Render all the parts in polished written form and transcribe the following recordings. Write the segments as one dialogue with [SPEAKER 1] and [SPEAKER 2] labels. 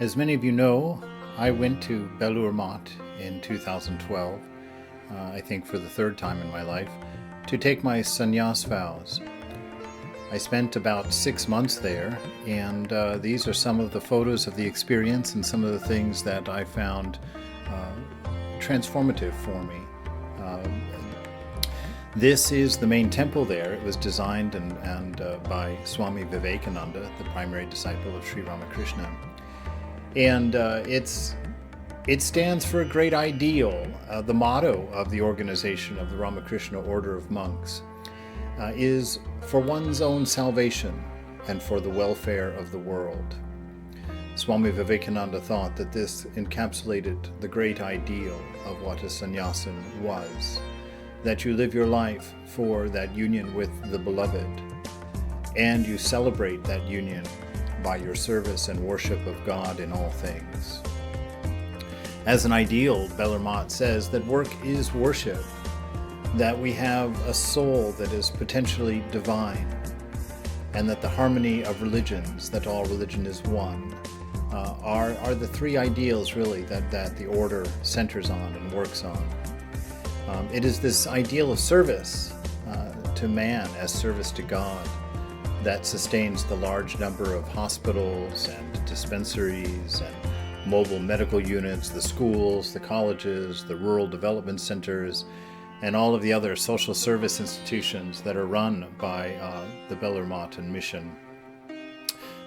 [SPEAKER 1] As many of you know, I went to Belur Mat in 2012, I think for the third time in my life, to take my sannyas vows. I spent about 6 months there, and these are some of the photos of the experience and some of the things that I found transformative for me. This is the main temple there. It was designed by Swami Vivekananda, the primary disciple of Sri Ramakrishna. And it stands for a great ideal. The motto of the organization of the Ramakrishna Order of Monks is for one's own salvation and for the welfare of the world. Swami Vivekananda thought that this encapsulated the great ideal of what a sannyasin was, that you live your life for that union with the beloved, and you celebrate that union by your service and worship of God in all things. As an ideal, Belur Mat says that work is worship, that we have a soul that is potentially divine, and that the harmony of religions, that all religion is one, are the three ideals really that the order centers on and works on. It is this ideal of service to man as service to God that sustains the large number of hospitals and dispensaries and mobile medical units, the schools, the colleges, the rural development centers, and all of the other social service institutions that are run by the Belur Mat mission.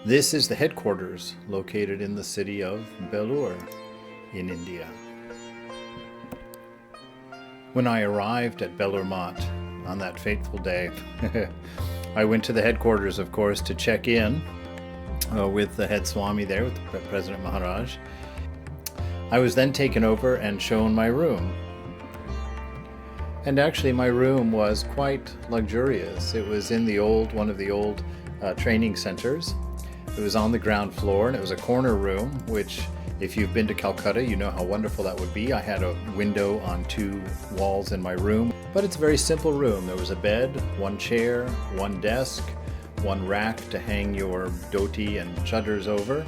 [SPEAKER 1] This is the headquarters located in the city of Belur in India. When I arrived at Belur Mat on that fateful day, I went to the headquarters, of course, to check in with the head Swami there, with the President Maharaj. I was then taken over and shown my room. And actually my room was quite luxurious. It was in one of the old training centers. It was on the ground floor, and it was a corner room, which if you've been to Calcutta, you know how wonderful that would be. I had a window on 2 walls in my room, but it's a very simple room. There was a bed, 1 chair, 1 desk, 1 rack to hang your dhoti and chaddars over,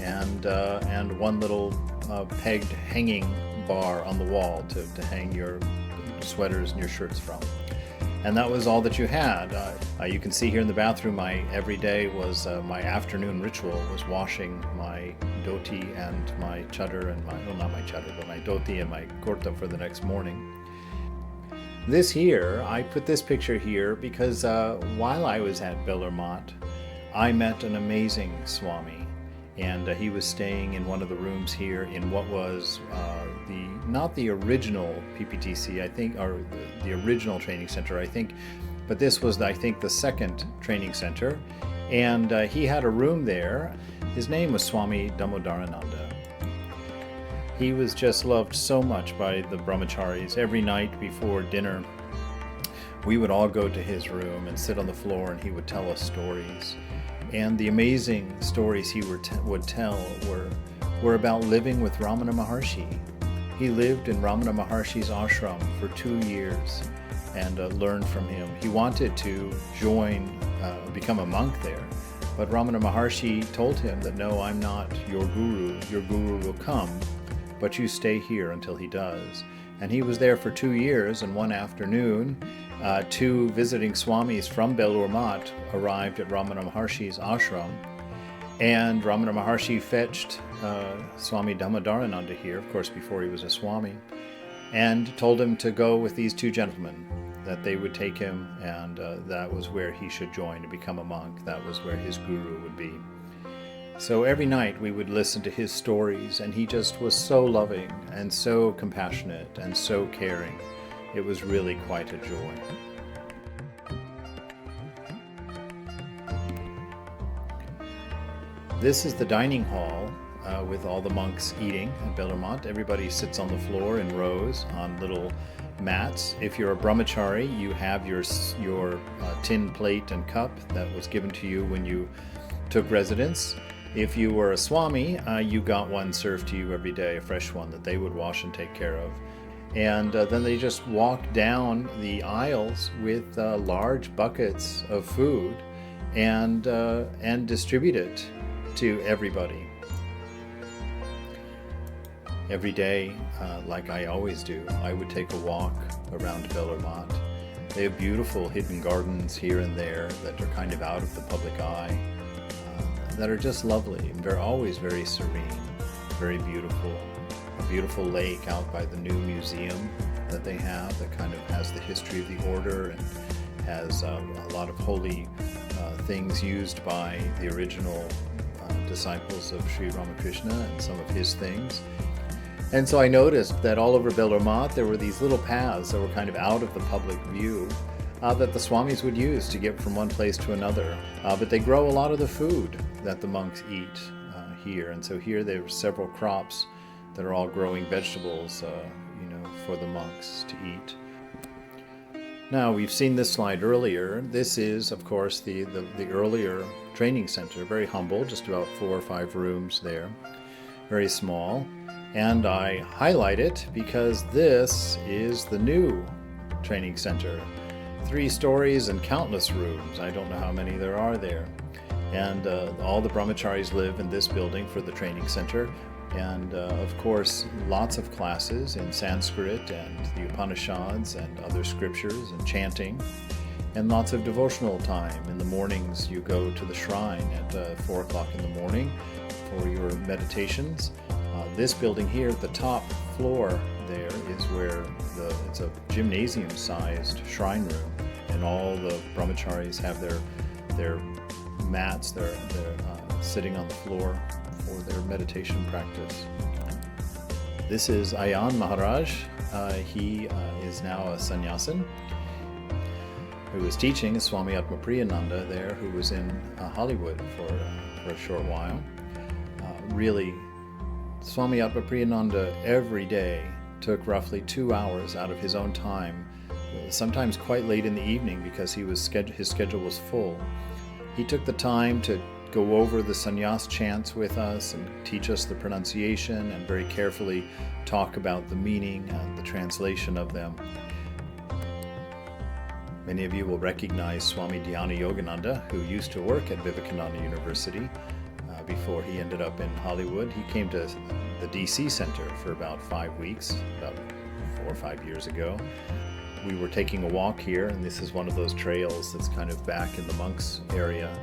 [SPEAKER 1] and 1 little pegged hanging bar on the wall to hang your sweaters and your shirts from. And that was all that you had. You can see here in the bathroom, every day was my afternoon ritual was washing my dhoti and my chaddar and not my chaddar, but my dhoti and my kurta for the next morning. This here, I put this picture here because while I was at Belur Mat, I met an amazing Swami, and he was staying in one of the rooms here in what was not the original PPTC, I think, or the original training center, I think, but this was, I think, the second training center, and he had a room there. His name was Swami Damodarananda. He was just loved so much by the brahmacharis. Every night before dinner, we would all go to his room and sit on the floor, and he would tell us stories. And the amazing stories he would tell were about living with Ramana Maharshi. He lived in Ramana Maharshi's ashram for 2 years and learned from him. He wanted to become a monk there, but Ramana Maharshi told him that, no, I'm not your guru will come, but you stay here until he does. And he was there for 2 years, and one afternoon, 2 visiting swamis from Belur Mat arrived at Ramana Maharshi's ashram, and Ramana Maharshi fetched Swami Damodarananda here, of course before he was a swami, and told him to go with these 2 gentlemen, that they would take him, and that was where he should join to become a monk. That was where his guru would be. So every night we would listen to his stories, and he just was so loving and so compassionate and so caring. It was really quite a joy. This is the dining hall with all the monks eating at Belur Mat. Everybody sits on the floor in rows on little mats. If you're a brahmachari, you have your tin plate and cup that was given to you when you took residence. If you were a swami, you got one served to you every day, a fresh one that they would wash and take care of. And then they just walked down the aisles with large buckets of food and distribute it to everybody. Every day, like I always do, I would take a walk around Belur Mat. They have beautiful hidden gardens here and there that are kind of out of the public eye, that are just lovely, and they're always very serene, very beautiful. A beautiful lake out by the new museum that they have that kind of has the history of the order and has a lot of holy things used by the original disciples of Sri Ramakrishna and some of his things. And so I noticed that all over Belur Mat there were these little paths that were kind of out of the public view that the Swamis would use to get from one place to another. But they grow a lot of the food that the monks eat here. And so here there are several crops that are all growing vegetables, for the monks to eat. Now, we've seen this slide earlier. This is, of course, the earlier training center, very humble, just about 4 or 5 rooms there, very small. And I highlight it because this is the new training center. 3 stories and countless rooms. I don't know how many there are there. And all the brahmacharis live in this building for the training center. And of course, lots of classes in Sanskrit and the Upanishads and other scriptures and chanting, and lots of devotional time. In the mornings, you go to the shrine at 4 o'clock in the morning for your meditations. This building here, the top floor there, is where it's a gymnasium-sized shrine room, and all the brahmacharis have their mats. They're sitting on the floor for their meditation practice. This is Ayan Maharaj. He is now a sannyasin who was teaching Swami Atmapriyananda there, who was in Hollywood for a short while. Really, Swami Atmapriyananda every day took roughly 2 hours out of his own time, sometimes quite late in the evening because his schedule was full. He took the time to go over the sannyas chants with us and teach us the pronunciation and very carefully talk about the meaning and the translation of them. Many of you will recognize Swami Dhyana Yogananda, who used to work at Vivekananda University before he ended up in Hollywood. He came to the DC Center for about 5 weeks, about 4 or 5 years ago. We were taking a walk here, and this is one of those trails that's kind of back in the monks area.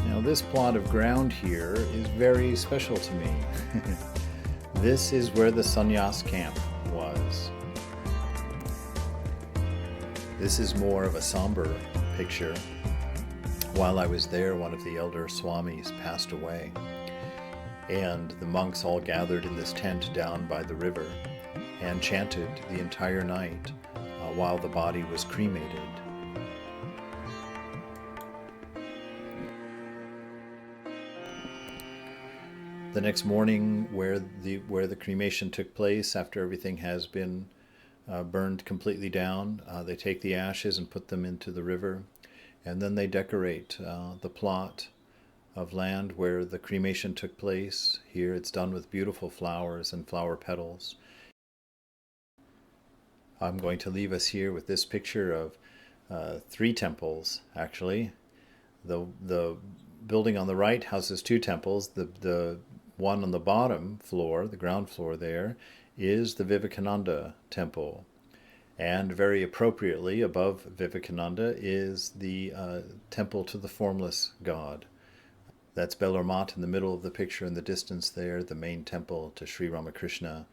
[SPEAKER 1] Now, this plot of ground here is very special to me. This is where the sannyas camp was. This is more of a somber picture. While I was there, one of the elder swamis passed away, and the monks all gathered in this tent down by the river and chanted the entire night while the body was cremated. The next morning, where the cremation took place, after everything has been burned completely down, they take the ashes and put them into the river, and then they decorate the plot of land where the cremation took place. Here it's done with beautiful flowers and flower petals. I'm going to leave us here with this picture of 3 temples, actually. The building on the right houses 2 temples. The one on the bottom floor, the ground floor there, is the Vivekananda temple. And very appropriately, above Vivekananda is the temple to the formless God. That's Belur Mat in the middle of the picture in the distance there, the main temple to Sri Ramakrishna,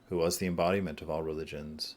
[SPEAKER 1] who was the embodiment of all religions.